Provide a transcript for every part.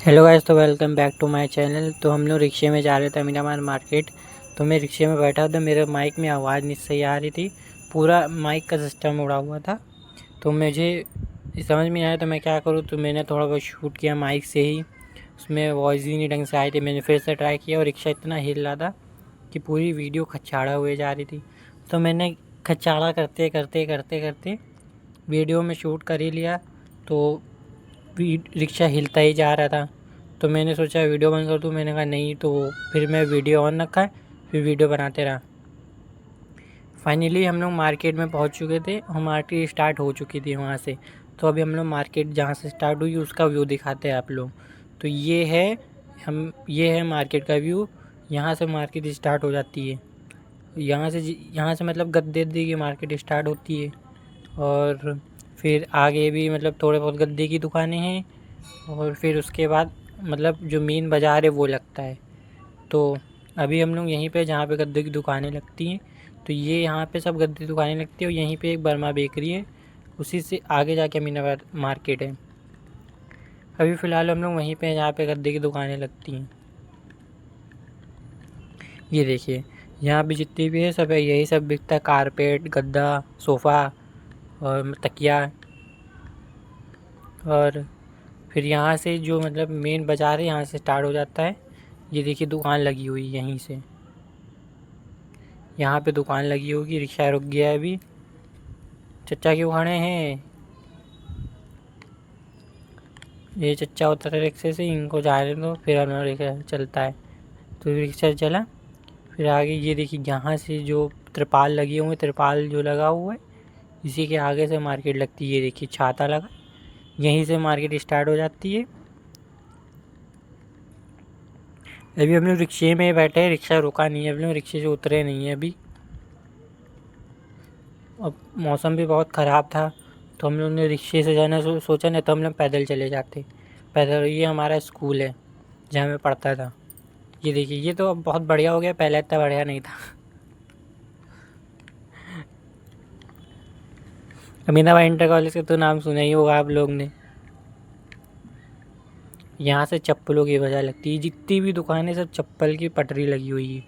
Hello guys, तो welcome back to my channel. तो हम लोग रिक्शे में जा रहे थे अमीनाबाद मार्केट। तो मैं रिक्शे में बैठा था, मेरे माइक में आवाज़ नहीं सही आ रही थी, पूरा माइक का सिस्टम उड़ा हुआ था। तो मुझे समझ में आया तो मैं क्या करूँ, तो मैंने थोड़ा बहुत शूट किया माइक से ही। उसमें वॉइस ही नहीं ढंग से आई थी। मैंने फिर से ट्राई किया और रिक्शा इतना हिल रहा था कि पूरी वीडियो खच्चाड़ा हुए जा रही थी। तो मैंने खच्चाड़ा करते करते करते करते वीडियो में शूट कर ही लिया। तो रिक्शा हिलता ही जा रहा था। तो मैंने सोचा वीडियो बंद कर दूँ, मैंने कहा नहीं, तो फिर मैं वीडियो ऑन रखा है, फिर वीडियो बनाते रहा। फाइनली हम लोग मार्केट में पहुंच चुके थे और मार्केट स्टार्ट हो चुकी थी वहां से। तो अभी हम लोग मार्केट जहां से स्टार्ट हुई उसका व्यू दिखाते हैं आप लोग। तो ये है मार्केट का व्यू। यहाँ से मार्केट स्टार्ट हो जाती है। यहाँ से मतलब गद्दे की मार्केट स्टार्ट होती है। और फिर आगे भी मतलब थोड़े बहुत गद्दे की दुकानें हैं। और फिर उसके बाद मतलब जो मेन बाज़ार है वो लगता है। तो अभी हम लोग यहीं पे जहाँ पे गद्दे की दुकानें लगती हैं, तो ये यहाँ पे सब गद्दे की दुकानें लगती हैं और यहीं पे एक बर्मा बेकरी है, उसी से आगे जाके अमीनाबाद मार्केट है। अभी फ़िलहाल हम लोग वहीं पे हैं जहाँ पे गद्दे की दुकानें लगती हैं। ये देखिए, यहाँ भी जितनी भी है सब है, यही सब बिकता है, कारपेट, गद्दा, सोफ़ा और तकिया। और फिर यहाँ से जो मतलब मेन बाज़ार है यहाँ से स्टार्ट हो जाता है। ये देखिए दुकान लगी हुई यहीं से, यहाँ पे दुकान लगी होगी। रिक्शा रुक गया है अभी। चचा क्यों खड़े हैं? ये चचा उतरे रिक्शे से, इनको जाने दो, फिर हमारा रिक्शा चलता है। तो रिक्शा चला, फिर आगे ये देखिए यहाँ से जो त्रिपाल लगी हुई है, त्रिपाल जो लगा हुआ है इसी के आगे से मार्केट लगती है। ये देखिए छाता लगा, यहीं से मार्केट स्टार्ट हो जाती है। अभी हम लोग रिक्शे में बैठे हैं, रिक्शा रुका नहीं है, हम लोग रिक्शे से उतरे नहीं है अभी। अब मौसम भी बहुत ख़राब था, तो हम लोग ने रिक्शे से जाना सोचा, नहीं तो हम लोग पैदल चले जाते। पैदल, ये हमारा स्कूल है जहाँ मैं पढ़ता था। ये देखिए, ये तो अब बहुत बढ़िया हो गया, पहले इतना बढ़िया नहीं था। अमीनाबाद इंटर कॉलेज का तो नाम सुना ही होगा आप लोग ने। यहाँ से चप्पलों की बाज़ार लगती है, जितनी भी दुकानें सब चप्पल की पटरी लगी हुई है।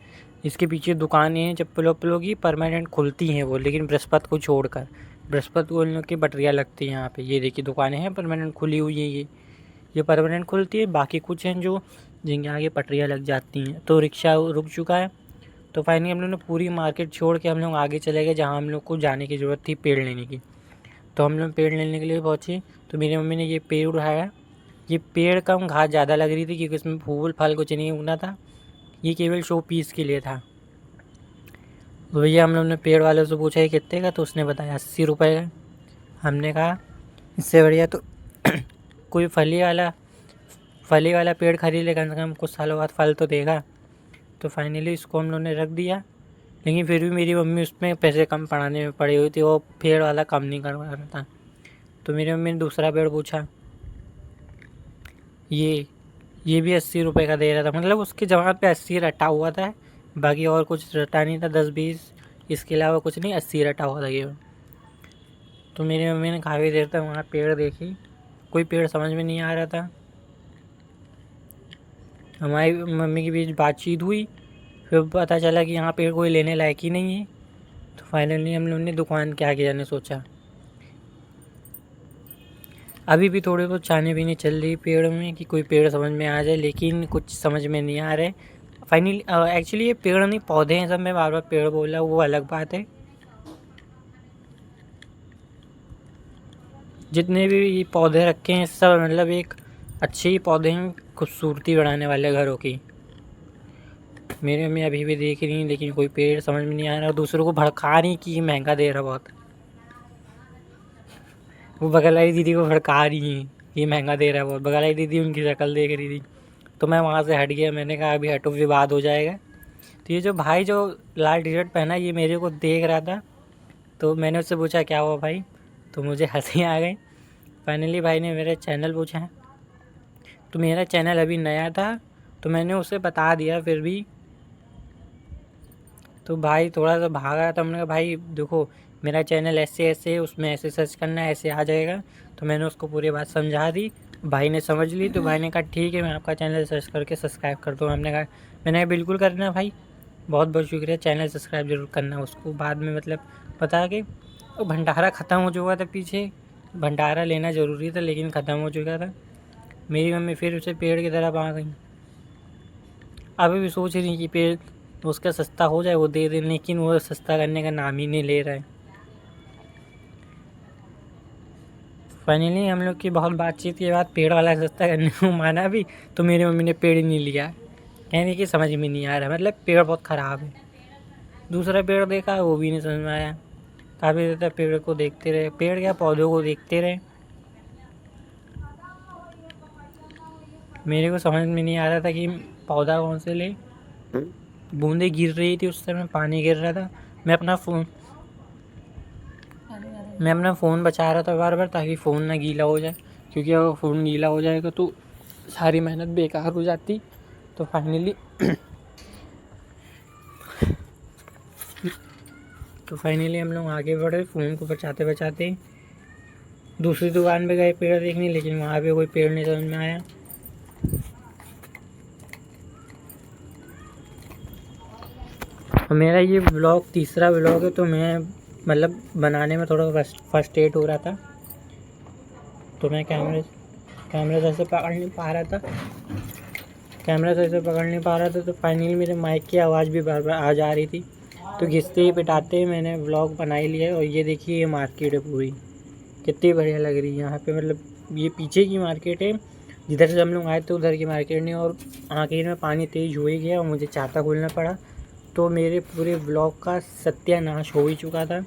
इसके पीछे दुकानें हैं चप्पल वप्पलों की, परमानेंट खुलती हैं वो, लेकिन बृहस्पति को छोड़कर। बृहस्पति को उन लोग की पटरियाँ लगती हैं यहाँ पे। ये देखिए दुकानें हैं परमानेंट खुली हुई है, ये परमानेंट खुलती है। बाकी कुछ हैं जो जिनके आगे पटरियाँ लग जाती हैं। तो रिक्शा रुक चुका है। तो फाइनली हम लोग ने पूरी मार्केट छोड़ के हम लोग आगे चले गए जहाँ हम लोग को जाने की ज़रूरत थी पेड़ लेने की। तो हम लोग पेड़ लेने के लिए पहुँचे। तो मेरी मम्मी ने ये पेड़ उठाया। ये पेड़ कम, घास ज़्यादा लग रही थी क्योंकि इसमें फूल फल कुछ नहीं उगना था। ये केवल शो पीस के लिए था। तो भैया हम लोग ने पेड़ वाले से पूछा ये कितने का, तो उसने बताया 80 रुपये का। हमने कहा इससे बढ़िया तो कोई फली वाला पेड़ खरीद ले, कम से कम कुछ सालों बाद फल तो देगा। तो फाइनली इसको हम लोग ने रख दिया। लेकिन फिर भी मेरी मम्मी उसमें पैसे कम पड़ाने में पड़ी हुई थी, वो पेड़ वाला कम नहीं करवा रहा था। तो मेरी मम्मी ने दूसरा पेड़ पूछा, ये भी 80 रुपये का दे रहा था। मतलब उसकी जमात पे 80 रटा हुआ था, बाकी और कुछ रटा नहीं था, 10-20 इसके अलावा कुछ नहीं, 80 रटा हुआ था ये। तो मेरी मम्मी ने काफ़ी देर तक वहाँ पेड़ देखी, कोई पेड़ समझ में नहीं आ रहा था। हमारी मम्मी के बीच बातचीत हुई, फिर पता चला कि यहाँ पेड़ कोई लेने लायक ही नहीं है। तो फाइनली हम लोग ने दुकान के आगे जाने सोचा। अभी भी थोड़े बहुत छाने बीने चल रही पेड़ में कि कोई पेड़ समझ में आ जाए, लेकिन कुछ समझ में नहीं आ रहे। फाइनली एक्चुअली ये पेड़ नहीं पौधे हैं सब, मैं बार बार पेड़ बोला वो अलग बात है। जितने भी ये पौधे रखे हैं सब मतलब एक अच्छे ही पौधे हैं, खूबसूरती बढ़ाने वाले घरों की। मेरे मम्मी अभी भी देख रही हैं, लेकिन कोई पेड़ समझ में नहीं आ रहा। दूसरों को भड़का रही कि महंगा दे रहा बहुत। वो बगल वाली दीदी को भड़का रही हैं ये महंगा दे रहा है बहुत। बगल वाली दीदी उनकी शक्ल देख रही थी, तो मैं वहाँ से हट गया। मैंने कहा अभी हटो, विवाद हो जाएगा। तो ये जो भाई जो लाल टी शर्ट पहना ये मेरे को देख रहा था। तो मैंने उससे पूछा क्या हुआ भाई, तो मुझे हंसी आ गई। फाइनली भाई ने मेरा चैनल पूछा, तो मेरा चैनल अभी नया था तो मैंने उसे बता दिया फिर भी। तो भाई थोड़ा सा भागा था। मैंने कहा भाई देखो मेरा चैनल ऐसे ऐसे है, उसमें ऐसे सर्च करना है, ऐसे आ जाएगा। तो मैंने उसको पूरी बात समझा दी। भाई ने समझ ली, तो भाई ने कहा ठीक है मैं आपका चैनल सर्च करके सब्सक्राइब कर दूँ। हमने कहा, मैंने कहा बिल्कुल करना भाई, बहुत बहुत शुक्रिया, चैनल सब्सक्राइब ज़रूर करना। उसको बाद में मतलब पता कि भंडारा ख़त्म हो चुका था, पीछे भंडारा लेना ज़रूरी था लेकिन ख़त्म हो चुका था। मेरी मम्मी फिर उसे पेड़ की तरफ आ गई। अभी भी सोच रही कि पेड़ उसका सस्ता हो जाए, वो दे दे, लेकिन वो सस्ता करने का नाम ही नहीं ले रहा है। फाइनली हम लोग की बहुत बातचीत के बाद पेड़ वाला सस्ता करने को माना भी, तो मेरी मम्मी ने पेड़ ही नहीं लिया। कहने की समझ में नहीं आ रहा, मतलब पेड़ बहुत ख़राब है। दूसरा पेड़ देखा, वो भी नहीं समझ में आया। काफ़ी देर तक पेड़ को देखते रहे, पेड़ क्या पौधों को देखते रहे। मेरे को समझ में नहीं आ रहा था कि पौधा कौन से ले। बूंदें गिर रही थी, उस समय पानी गिर रहा था। मैं अपना फ़ोन बचा रहा था बार बार, ताकि फ़ोन ना गीला हो जाए, क्योंकि अगर फ़ोन गीला हो जाएगा तो सारी मेहनत बेकार हो जाती। तो फाइनली हम लोग आगे बढ़े, फ़ोन को बचाते बचाते दूसरी दुकान पे गए पेड़ देखने, लेकिन वहाँ पे कोई पेड़ नहीं समझ में आया। मेरा ये ब्लॉग तीसरा ब्लॉग है, तो मैं मतलब बनाने में थोड़ा फर्स्ट्रेट हो रहा था, तो मैं कैमरे सही से पकड़ नहीं पा रहा था। तो फाइनली मेरे माइक की आवाज़ भी बार बार आ जा रही थी, तो घिसते ही पिटाते मैंने व्लॉग बना ही लिया। और ये देखिए, ये मार्केट है पूरी, कितनी बढ़िया लग रही है यहाँ पे। मतलब ये पीछे की मार्केट है, जिधर से हम लोग आए थे उधर की मार्केट नहीं। और आखिर में पानी तेज़ हो ही गया और मुझे छाता खोलना पड़ा, तो मेरे पूरे ब्लॉग का सत्यानाश हो ही चुका था।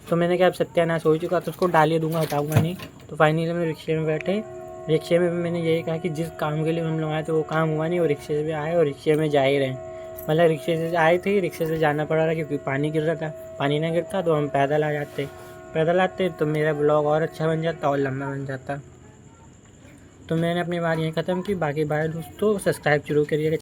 तो मैंने कहा अब सत्यानाश हो ही चुका तो उसको डालिए दूंगा, हटाऊंगा नहीं। तो फाइनली हम रिक्शे में बैठे। रिक्शे में भी मैंने यही कहा कि जिस काम के लिए हम लोग आए थे वो काम हुआ नहीं, और रिक्शे से भी आए और रिक्शे में जा ही रहे। मतलब रिक्शे से आए थे, रिक्शे से जाना पड़ा रहा क्योंकि पानी गिर रहा था। पानी ना गिरता तो हम पैदल आते तो मेरा ब्लॉग और अच्छा बन जाता और लंबा बन जाता। तो मैंने अपनी बात यहीं ख़त्म की। बाकी बाय दोस्तों, सब्सक्राइब जरूर करिएगा।